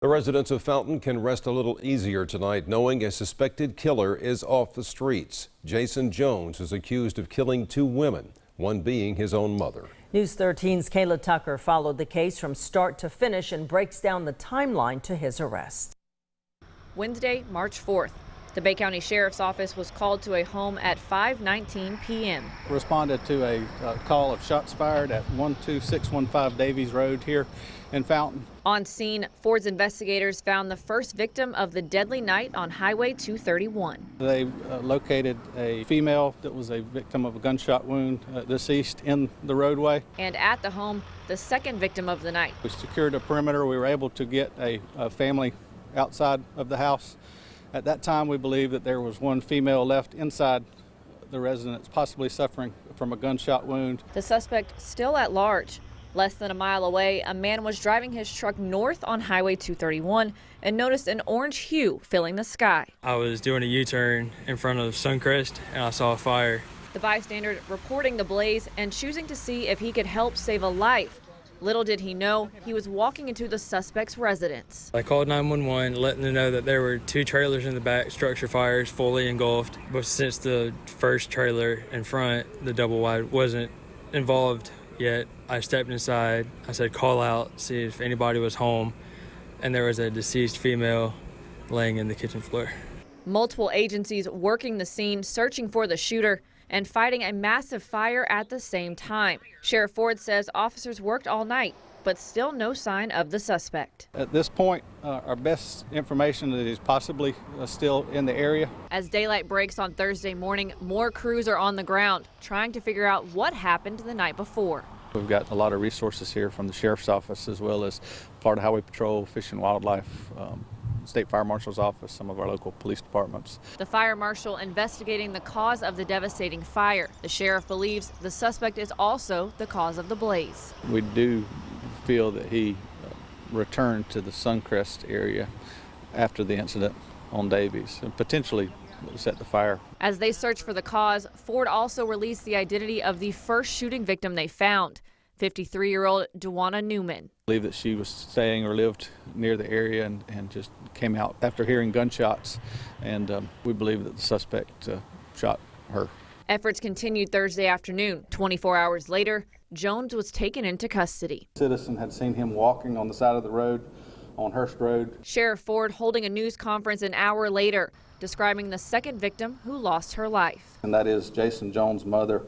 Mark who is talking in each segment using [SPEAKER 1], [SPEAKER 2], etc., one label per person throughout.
[SPEAKER 1] The residents of Fountain can rest a little easier tonight knowing a suspected killer is off the streets. Jason Jones is accused of killing two women, one being his own mother.
[SPEAKER 2] News 13's Kayla Tucker followed the case from start to finish and breaks down the timeline to his arrest.
[SPEAKER 3] Wednesday, March 4th. The Bay County Sheriff's Office was called to a home at 5:19 p.m.
[SPEAKER 4] Responded to a call of shots fired at 12615 Davies Road here in Fountain.
[SPEAKER 3] On scene, Ford's investigators found the first victim of the deadly night on Highway 231.
[SPEAKER 4] They located a female that was a victim of a gunshot wound, deceased in the roadway.
[SPEAKER 3] And at the home, the second victim of the night.
[SPEAKER 4] We secured a perimeter. We were able to get a family outside of the house. At that time, we believe that there was one female left inside the residence, possibly suffering from a gunshot wound.
[SPEAKER 3] The suspect still at large. Less than a mile away, a man was driving his truck north on Highway 231 and noticed an orange hue filling the sky.
[SPEAKER 5] I was doing a U-turn in front of Suncrest and I saw a fire.
[SPEAKER 3] The bystander reporting the blaze and choosing to see if he could help save a life. Little did he know, he was walking into the suspect's residence.
[SPEAKER 5] I called 911, letting them know that there were two trailers in the back, structure fires, fully engulfed. But since the first trailer in front, the double wide, wasn't involved yet, I stepped inside. I said, call out, see if anybody was home. And there was a deceased female laying in the kitchen floor.
[SPEAKER 3] Multiple agencies working the scene, searching for the shooter and fighting a massive fire at the same time. Sheriff Ford says officers worked all night, but still no sign of the suspect.
[SPEAKER 4] At this point, our best information is possibly still in the area.
[SPEAKER 3] As daylight breaks on Thursday morning, more crews are on the ground trying to figure out what happened the night before.
[SPEAKER 4] We've got a lot of resources here from the Sheriff's Office as well as Florida Highway Patrol, Fish and Wildlife, State Fire Marshal's Office, some of our local police departments.
[SPEAKER 3] The fire marshal investigating the cause of the devastating fire. The sheriff believes the suspect is also the cause of the blaze.
[SPEAKER 4] We do feel that he returned to the Suncrest area after the incident on Davies and potentially set the fire.
[SPEAKER 3] As they search for the cause, Ford also released the identity of the first shooting victim they found, 53-year-old Dewana Newman.
[SPEAKER 4] I believe that she was staying or lived near the area and just came out after hearing gunshots, and we believe that the suspect shot her.
[SPEAKER 3] Efforts continued Thursday afternoon. 24 hours later, Jones was taken into custody.
[SPEAKER 4] A citizen had seen him walking on the side of the road on Hurst Road.
[SPEAKER 3] Sheriff Ford holding a news conference an hour later, describing the second victim who lost her life.
[SPEAKER 4] And that is Jason Jones' mother,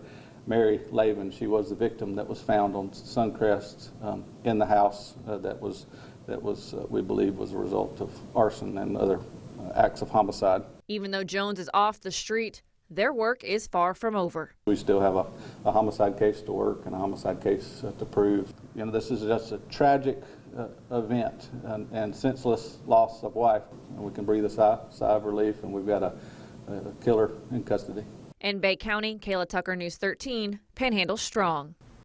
[SPEAKER 4] Mary Lavin. She was the victim that was found on Suncrest in the house that was we believe was a result of arson and other acts of homicide.
[SPEAKER 3] Even though Jones is off the street, their work is far from over.
[SPEAKER 4] We still have a homicide case to work and a homicide case to prove. You know, this is just a tragic event and senseless loss of life. And we can breathe a sigh of relief, and we've got a killer in custody.
[SPEAKER 3] In Bay County, Kayla Tucker, News 13, Panhandle Strong.